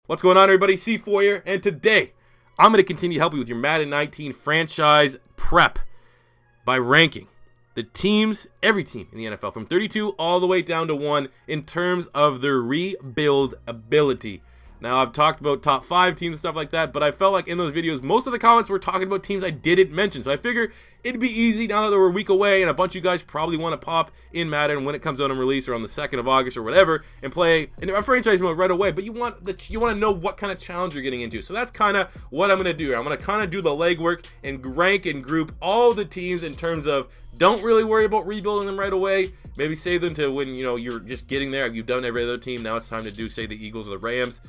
What's going on, everybody? C4 here, and today I'm going to continue to help you with your Madden 19 franchise prep by ranking the teams, every team in the NFL, from 32 all the way down to 1 in terms of their rebuild ability. Now, I've talked about top 5 teams and stuff like that, but I felt like in those videos, most of the comments were talking about teams I didn't mention. So I figured it'd be easy now that we're a week away, and a bunch of you guys probably want to pop in Madden when it comes out on release or on the 2nd of August or whatever, and play in a franchise mode right away. But you want to know what kind of challenge you're getting into. So that's kind of what I'm going to do. I'm going to kind of do the legwork and rank and group all the teams in terms of don't really worry about rebuilding them right away. Maybe save them to when you're just getting there. You've done every other team. Now it's time to do, say, the Eagles or the Rams.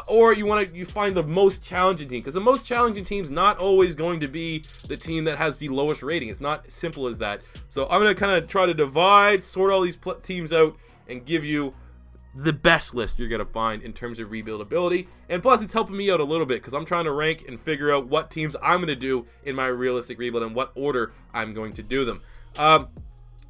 Or you find the most challenging team, because the most challenging team's not always going to be the team that has the lowest rating. It's not simple as that. So I'm going to kind of try to divide, sort all these teams out, and give you the best list you're going to find in terms of rebuildability. And plus, it's helping me out a little bit, because I'm trying to rank and figure out what teams I'm going to do in my realistic rebuild and what order I'm going to do them.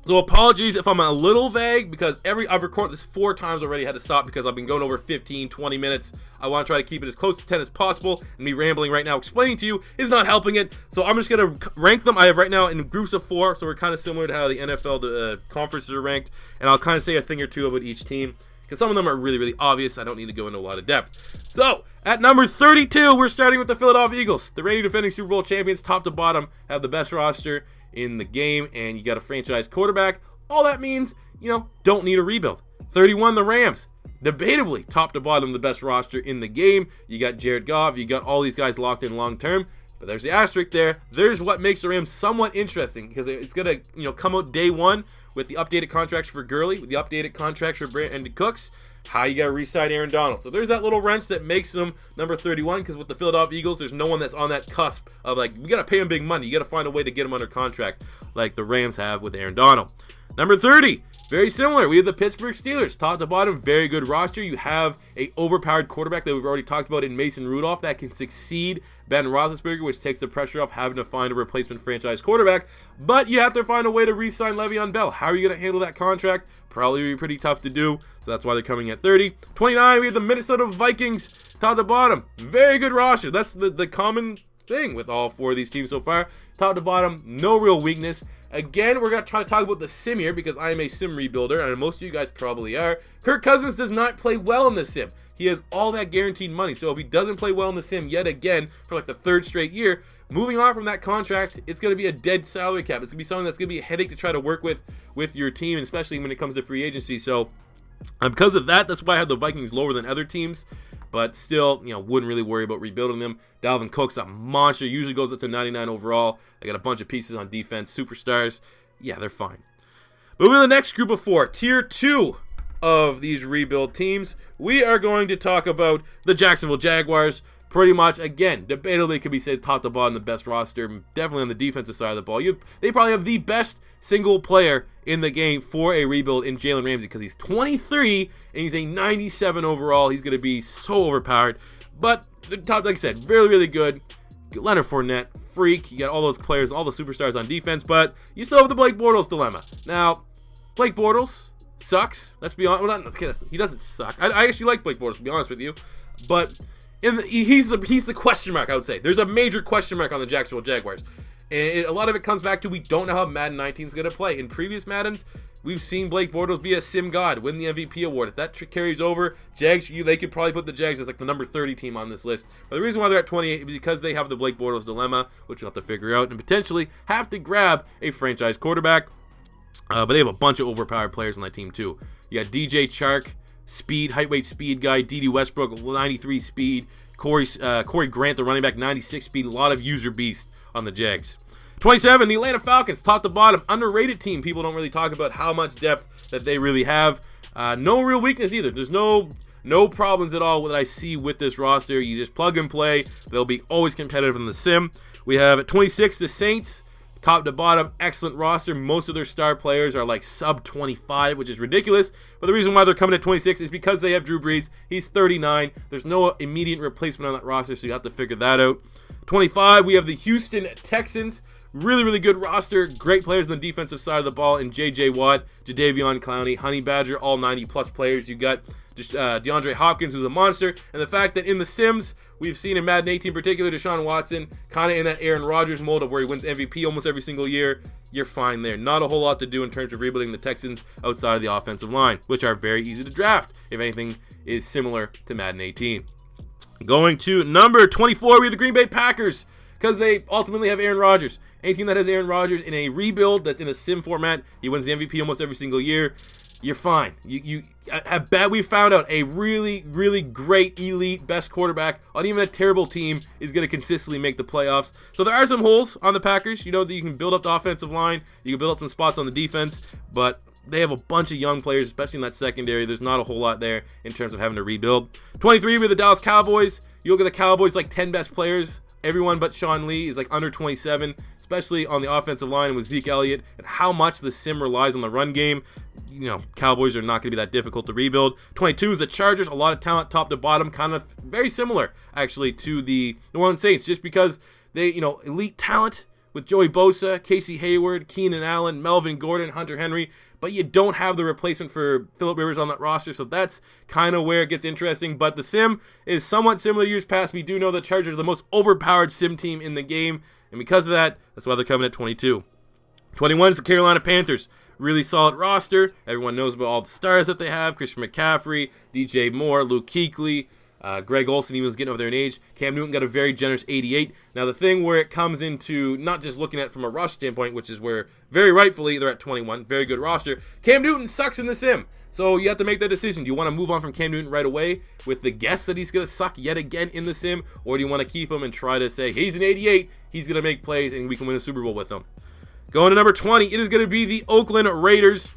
So apologies if I'm a little vague, because I've recorded this 4 times already, had to stop because I've been going over 15, 20 minutes. I want to try to keep it as close to 10 as possible, and me rambling right now explaining to you is not helping it. So I'm just going to rank them. I have right now in groups of 4, so we're kind of similar to how the NFL conferences are ranked, and I'll kind of say a thing or two about each team, because some of them are really, really obvious. I don't need to go into a lot of depth. So, at number 32, we're starting with the Philadelphia Eagles. The reigning defending Super Bowl champions, top to bottom, have the best roster in the game, and you got a franchise quarterback. All that means, don't need a rebuild. 31, the Rams. Debatably, top to bottom, the best roster in the game. You got Jared Goff. You got all these guys locked in long term. But there's the asterisk there. There's what makes the Rams somewhat interesting, because it's going to come out day 1 with the updated contracts for Gurley, with the updated contracts for Brandon Cooks. How you got to re-sign Aaron Donald. So there's that little wrench that makes them number 31, because with the Philadelphia Eagles, there's no one that's on that cusp of we got to pay him big money. You got to find a way to get him under contract like the Rams have with Aaron Donald. Number 30, very similar. We have the Pittsburgh Steelers. Top to bottom, very good roster. You have a overpowered quarterback that we've already talked about in Mason Rudolph that can succeed Ben Roethlisberger, which takes the pressure off having to find a replacement franchise quarterback. But you have to find a way to re-sign Le'Veon Bell. How are you going to handle that contract? Probably be pretty tough to do. So that's why they're coming at 30. 29, we have the Minnesota Vikings. Top to bottom, very good roster. That's the common thing with all 4 of these teams so far. Top to bottom, no real weakness. Again, we're going to try to talk about the sim here, because I am a sim rebuilder, and most of you guys probably are. Kirk Cousins does not play well in the sim. He has all that guaranteed money, so if he doesn't play well in the sim yet again for the 3rd straight year, moving on from that contract, it's going to be a dead salary cap. It's going to be something that's going to be a headache to try to work with your team, especially when it comes to free agency. So because of that, that's why I have the Vikings lower than other teams. But still, wouldn't really worry about rebuilding them. Dalvin Cook's a monster. Usually goes up to 99 overall. They got a bunch of pieces on defense. Superstars. Yeah, they're fine. Moving to the next group of 4. Tier 2 of these rebuild teams. We are going to talk about the Jacksonville Jaguars. Pretty much, again, debatably could be said top to bottom, the best roster. Definitely on the defensive side of the ball. They probably have the best single player in the game for a rebuild in Jalen Ramsey, because he's 23 and he's a 97 overall. He's going to be so overpowered. But the top, like I said, really, really good. Leonard Fournette, freak. You got all those players, all the superstars on defense, but you still have the Blake Bortles dilemma. Now, Blake Bortles sucks. Let's be honest. Well, he doesn't suck. I actually like Blake Bortles, to be honest with you. But he's the question mark, I would say. There's a major question mark on the Jacksonville Jaguars. And a lot of it comes back to we don't know how Madden 19 is going to play. In previous Maddens, we've seen Blake Bortles be a sim god, win the MVP award. If that carries over, Jags, they could probably put the Jags as the number 30 team on this list. But the reason why they're at 28 is because they have the Blake Bortles dilemma, which you'll have to figure out, and potentially have to grab a franchise quarterback. But they have a bunch of overpowered players on that team too. You got DJ Chark, speed, height, weight, speed guy. D.D. Westbrook, 93 speed. Corey Grant, the running back, 96 speed. A lot of user beasts on the Jags. 27, the Atlanta Falcons, top to bottom, underrated team. People don't really talk about how much depth that they really have. No real weakness either. There's no problems at all that I see with this roster. You just plug and play. They'll be always competitive in the sim. We have at 26, the Saints. Top to bottom, excellent roster. Most of their star players are sub 25, which is ridiculous. But the reason why they're coming at 26 is because they have Drew Brees. He's 39. There's no immediate replacement on that roster, so you have to figure that out. 25, we have the Houston Texans. Really, really good roster. Great players on the defensive side of the ball in J.J. Watt, Jadeveon Clowney, Honey Badger, all 90-plus players. You got DeAndre Hopkins, who's a monster, and the fact that in the Sims, we've seen in Madden 18 in particular, Deshaun Watson, kind of in that Aaron Rodgers mold of where he wins MVP almost every single year. You're fine there. Not a whole lot to do in terms of rebuilding the Texans outside of the offensive line, which are very easy to draft, if anything is similar to Madden 18. Going to number 24, we have the Green Bay Packers, because they ultimately have Aaron Rodgers. Any team that has Aaron Rodgers in a rebuild that's in a sim format, he wins the MVP almost every single year. You're fine. We found out a really, really great, elite, best quarterback on even a terrible team is going to consistently make the playoffs. So there are some holes on the Packers. You know that you can build up the offensive line. You can build up some spots on the defense. But they have a bunch of young players, especially in that secondary. There's not a whole lot there in terms of having to rebuild. 23 with the Dallas Cowboys. You look at the Cowboys, like 10 best players. Everyone but Sean Lee is like under 27, especially on the offensive line with Zeke Elliott and how much the sim relies on the run game. You know, Cowboys are not going to be that difficult to rebuild. 22 is the Chargers, a lot of talent top to bottom, kind of very similar actually to the New Orleans Saints, just because they, elite talent with Joey Bosa, Casey Hayward, Keenan Allen, Melvin Gordon, Hunter Henry, but you don't have the replacement for Phillip Rivers on that roster, so that's kind of where it gets interesting. But the sim is somewhat similar to years past. We do know the Chargers are the most overpowered sim team in the game, and because of that, that's why they're coming at 22. 21 is the Carolina Panthers. Really solid roster. Everyone knows about all the stars that they have. Christian McCaffrey, DJ Moore, Luke Kuechly, Greg Olsen even was getting over there in age. Cam Newton got a very generous 88. Now the thing where it comes into not just looking at it from a rush standpoint, which is where very rightfully they're at 21, very good roster. Cam Newton sucks in the sim. So you have to make that decision. Do you want to move on from Cam Newton right away with the guess that he's going to suck yet again in the sim? Or do you want to keep him and try to say, he's an 88, he's going to make plays and we can win a Super Bowl with him? Going to number 20, it is going to be the Oakland Raiders.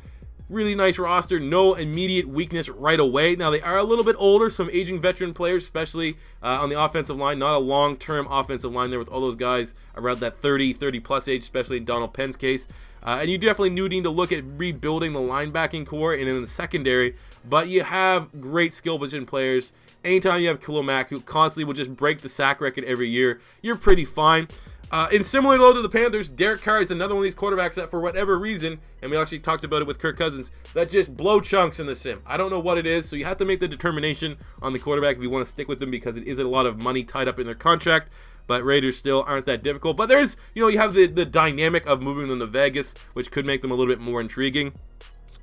Really nice roster, no immediate weakness right away. Now, they are a little bit older, some aging veteran players, especially on the offensive line. Not a long-term offensive line there with all those guys around that 30-plus age, especially in Donald Penn's case. And you definitely need to look at rebuilding the linebacking core and in the secondary, but you have great skill position players. Anytime you have Khalil Mack, who constantly will just break the sack record every year, you're pretty fine. And similar to the Panthers, Derek Carr is another one of these quarterbacks that for whatever reason, and we actually talked about it with Kirk Cousins, that just blow chunks in the sim. I don't know what it is, so you have to make the determination on the quarterback if you want to stick with them because it is a lot of money tied up in their contract. But Raiders still aren't that difficult. But there's, you have the dynamic of moving them to Vegas, which could make them a little bit more intriguing.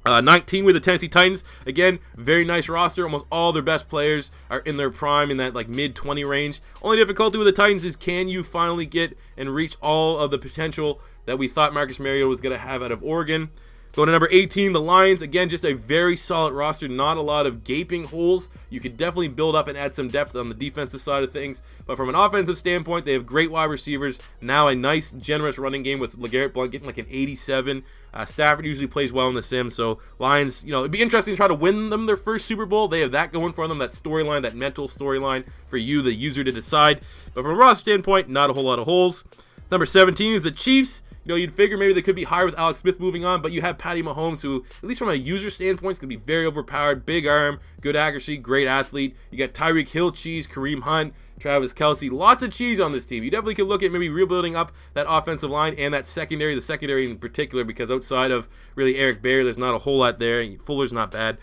19 with the Tennessee Titans. Again, very nice roster. Almost all their best players are in their prime in that like mid-20 range. Only difficulty with the Titans is can you finally get and reach all of the potential that we thought Marcus Mariota was going to have out of Oregon. Going to number 18, the Lions. Again, just a very solid roster. Not a lot of gaping holes. You could definitely build up and add some depth on the defensive side of things. But from an offensive standpoint, they have great wide receivers. Now a nice, generous running game with LeGarrette Blount getting like an 87. Stafford usually plays well in the sim. So Lions, it'd be interesting to try to win them their first Super Bowl. They have that going for them, that storyline, that mental storyline for you, the user, to decide. But from a roster standpoint, not a whole lot of holes. Number 17 is the Chiefs. You'd figure maybe they could be higher with Alex Smith moving on, but you have Patty Mahomes, who, at least from a user standpoint, is going to be very overpowered. Big arm, good accuracy, great athlete. You got Tyreek Hill cheese, Kareem Hunt, Travis Kelce. Lots of cheese on this team. You definitely could look at maybe rebuilding up that offensive line and that secondary, the secondary in particular, because outside of really Eric Berry, there's not a whole lot there. Fuller's not bad.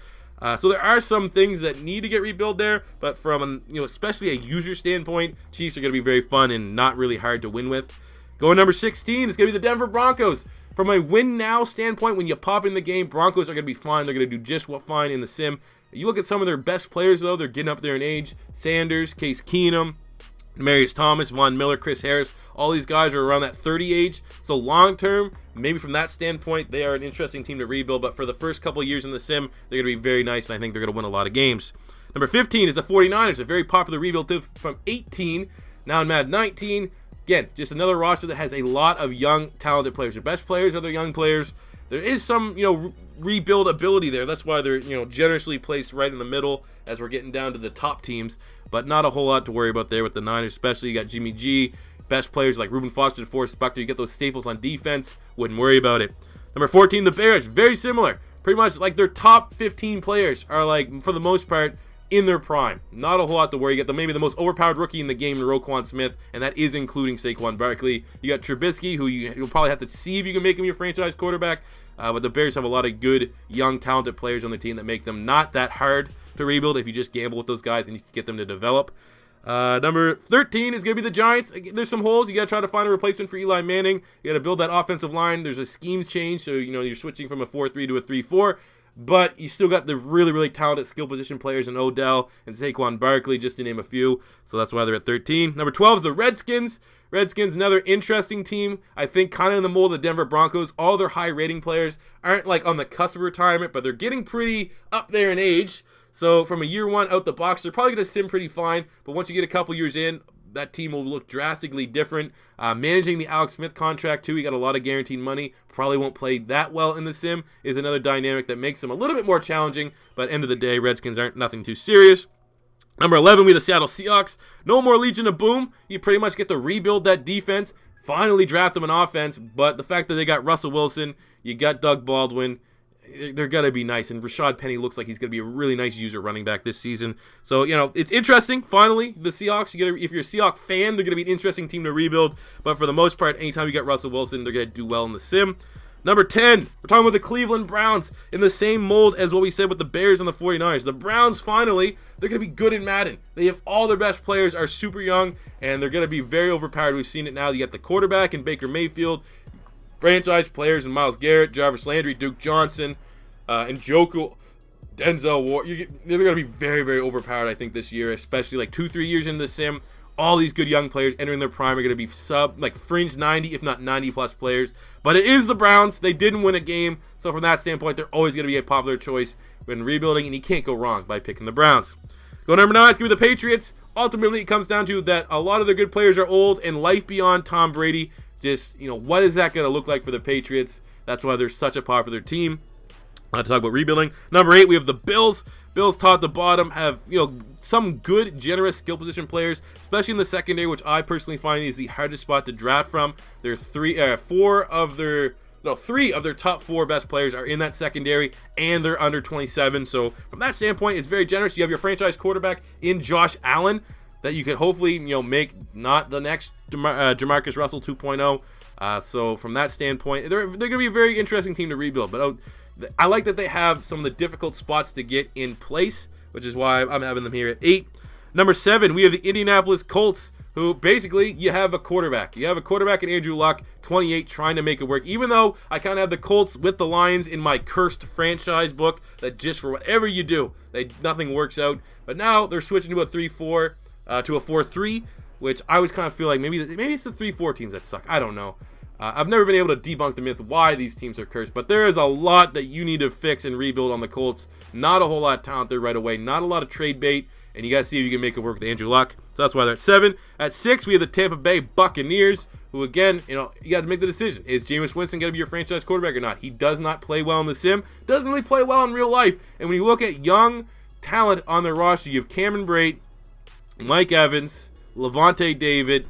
So there are some things that need to get rebuilt there, but from especially a user standpoint, Chiefs are going to be very fun and not really hard to win with. Going number 16 is going to be the Denver Broncos. From a win-now standpoint, when you pop in the game, Broncos are going to be fine. They're going to do just what fine in the sim. You look at some of their best players, though. They're getting up there in age. Sanders, Case Keenum, Demarius Thomas, Von Miller, Chris Harris. All these guys are around that 30 age. So long-term, maybe from that standpoint, they are an interesting team to rebuild. But for the first couple of years in the sim, they're going to be very nice, and I think they're going to win a lot of games. Number 15 is the 49ers, a very popular rebuild from 18. Now in Madden 19. Again, just another roster that has a lot of young, talented players. Their best players are their young players. There is some, rebuild ability there. That's why they're, generously placed right in the middle as we're getting down to the top teams. But not a whole lot to worry about there with the Niners, especially you got Jimmy G, best players like Reuben Foster, DeForest Buckner. You get those staples on defense. Wouldn't worry about it. Number 14, the Bears. Very similar. Pretty much like their top 15 players are like, for the most part, in their prime. Not a whole lot to worry. You got maybe the most overpowered rookie in the game, Roquan Smith, and that is including Saquon Barkley. You got Trubisky, who you'll probably have to see if you can make him your franchise quarterback. But the Bears have a lot of good, young, talented players on their team that make them not that hard to rebuild if you just gamble with those guys and you can get them to develop. Number 13 is going to be the Giants. There's some holes. You got to try to find a replacement for Eli Manning. You got to build that offensive line. There's a schemes change, so you're switching from a 4-3 to a 3-4. But you still got the really, really talented skill position players in Odell and Saquon Barkley, just to name a few. So that's why they're at 13. Number 12 is the Redskins. Redskins, another interesting team. I think kind of in the mold of the Denver Broncos. All their high rating players aren't like on the cusp of retirement, but they're getting pretty up there in age. So from a year one out the box, they're probably going to sim pretty fine. But once you get a couple years in, that team will look drastically different. Managing the Alex Smith contract too, he got a lot of guaranteed money. Probably won't play that well in the sim, is another dynamic that makes them a little bit more challenging. But end of the day, Redskins aren't nothing too serious. Number 11, we have the Seattle Seahawks. No more Legion of Boom. You pretty much get to rebuild that defense. Finally draft them an offense. But the fact that they got Russell Wilson, you got Doug Baldwin, they're going to be nice. And Rashad Penny looks like he's going to be a really nice user running back this season. So, it's interesting. Finally, the Seahawks, if you're a Seahawks fan, they're going to be an interesting team to rebuild. But for the most part, anytime you get Russell Wilson, they're going to do well in the sim. Number 10, we're talking about the Cleveland Browns in the same mold as what we said with the Bears and the 49ers. The Browns, finally, they're going to be good in Madden. They have all their best players, are super young, and they're going to be very overpowered. We've seen it now. You got the quarterback in Baker Mayfield, franchise players in Myles Garrett, Jarvis Landry, Duke Johnson, Njoku, Denzel Ward. They're going to be very, very overpowered, I think, this year, especially like 2-3 years into the sim. All these good young players entering their prime are going to be fringe 90, if not 90-plus players. But it is the Browns. They didn't win a game. So from that standpoint, they're always going to be a popular choice when rebuilding, and you can't go wrong by picking the Browns. Go number 9, it's going to be the Patriots. Ultimately, it comes down to that a lot of their good players are old, and life beyond Tom Brady. Just, what is that going to look like for the Patriots? That's why they're such a popular team. To talk about rebuilding. Number 8, we have the Bills. Bills top to bottom have, some good, generous skill position players, especially in the secondary, which I personally find is the hardest spot to draft from. There's three of their top 4 best players are in that secondary, and they're under 27. So from that standpoint, it's very generous. You have your franchise quarterback in Josh Allen that you could hopefully, make not the next Jamarcus Russell 2.0. So from that standpoint, they're going to be a very interesting team to rebuild. But I like that they have some of the difficult spots to get in place, which is why I'm having them here at 8. Number 7, we have the Indianapolis Colts, who basically you have a quarterback. You have a quarterback in Andrew Luck, 28, trying to make it work. Even though I kind of have the Colts with the Lions in my cursed franchise book, that just for whatever you do, nothing works out. But now they're switching to a 3-4, to a 4-3, which I always kind of feel like maybe it's the 3-4 teams that suck. I don't know. I've never been able to debunk the myth why these teams are cursed, but there is a lot that you need to fix and rebuild on the Colts. Not a whole lot of talent there right away, not a lot of trade bait, and you got to see if you can make it work with Andrew Luck. So that's why they're at 7. At 6, we have the Tampa Bay Buccaneers, who again, you got to make the decision. Is Jameis Winston going to be your franchise quarterback or not? He does not play well in the sim, doesn't really play well in real life, and when you look at young talent on their roster, you have Cameron Brate, Mike Evans, Levante David.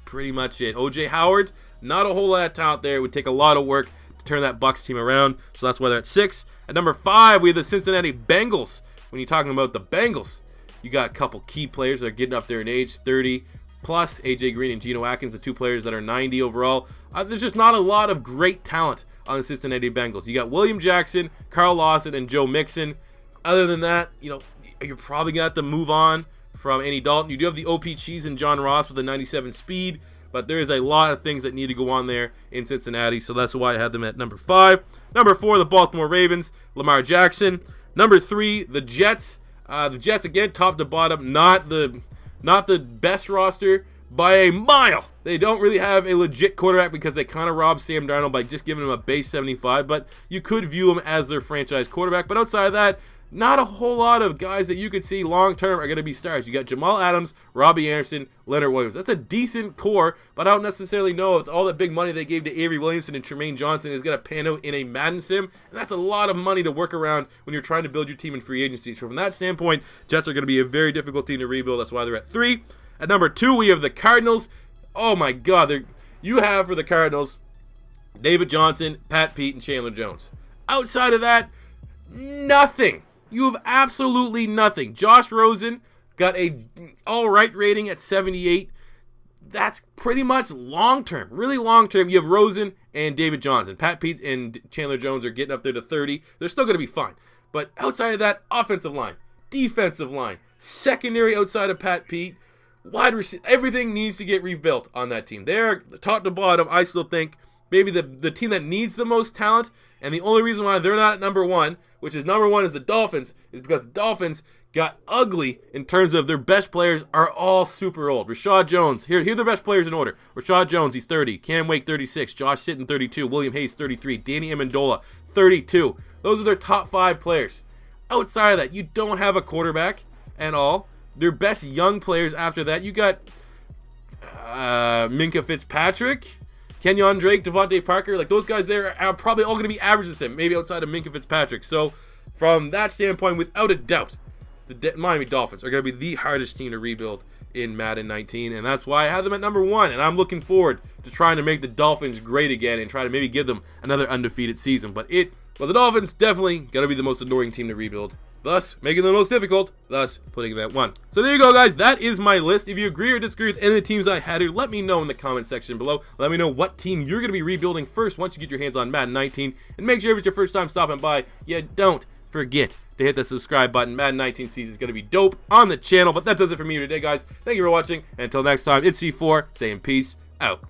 Pretty much it. OJ Howard, not a whole lot of talent there. It would take a lot of work to turn that Bucs team around. So that's why they're at 6. At number 5, we have the Cincinnati Bengals. When you're talking about the Bengals, you got a couple key players that are getting up there in age, 30 plus. AJ Green and Geno Atkins, the 2 players that are 90 overall. There's just not a lot of great talent on the Cincinnati Bengals. You got William Jackson, Carl Lawson, and Joe Mixon. Other than that, you're probably going to have to move on from Andy Dalton. You do have the OP Cheese and John Ross with a 97 speed, but there is a lot of things that need to go on there in Cincinnati, so that's why I had them at number 5. Number 4, the Baltimore Ravens, Lamar Jackson. Number 3, the Jets. The Jets, again, top to bottom, not the best roster by a mile. They don't really have a legit quarterback because they kind of robbed Sam Darnold by just giving him a base 75, but you could view him as their franchise quarterback. But outside of that, not a whole lot of guys that you could see long-term are going to be stars. You got Jamal Adams, Robbie Anderson, Leonard Williams. That's a decent core, but I don't necessarily know if all that big money they gave to Avery Williamson and Tremaine Johnson is going to pan out in a Madden sim. And that's a lot of money to work around when you're trying to build your team in free agency. So from that standpoint, Jets are going to be a very difficult team to rebuild. That's why they're at 3. At number 2, we have the Cardinals. Oh my God. You have for the Cardinals David Johnson, Pat Pete, and Chandler Jones. Outside of that, nothing. You have absolutely nothing. Josh Rosen got a all-right rating at 78. That's pretty much long-term, really long-term. You have Rosen and David Johnson. Pat Pete and Chandler Jones are getting up there to 30. They're still going to be fine. But outside of that, offensive line, defensive line, secondary outside of Pat Pete, wide receiver, everything needs to get rebuilt on that team. They're top to bottom, I still think, maybe the team that needs the most talent, and the only reason why they're not at number one, which is number one is the Dolphins, is because the Dolphins got ugly in terms of their best players are all super old. Rashad Jones, here are the best players in order. Rashad Jones, he's 30. Cam Wake, 36. Josh Sitton, 32. William Hayes, 33. Danny Amendola, 32. Those are their top 5 players. Outside of that, you don't have a quarterback at all. Their best young players after that, you got Minkah Fitzpatrick, Kenyon Drake, Devontae Parker. Like, those guys there are probably all going to be average the same, maybe outside of Minkah Fitzpatrick. So from that standpoint, without a doubt, the Miami Dolphins are going to be the hardest team to rebuild in Madden 19, and that's why I have them at number 1, and I'm looking forward to trying to make the Dolphins great again and try to maybe give them another undefeated season. But the Dolphins definitely going to be the most annoying team to rebuild, thus making them the most difficult, thus putting them at 1. So there you go, guys. That is my list. If you agree or disagree with any of the teams I had here, let me know in the comment section below. Let me know what team you're going to be rebuilding first once you get your hands on Madden 19, and make sure if it's your first time stopping by, you don't forget to hit the subscribe button. Madden 19 season is going to be dope on the channel. But that does it for me today, guys. Thank you for watching. And until next time, it's C4 saying peace out.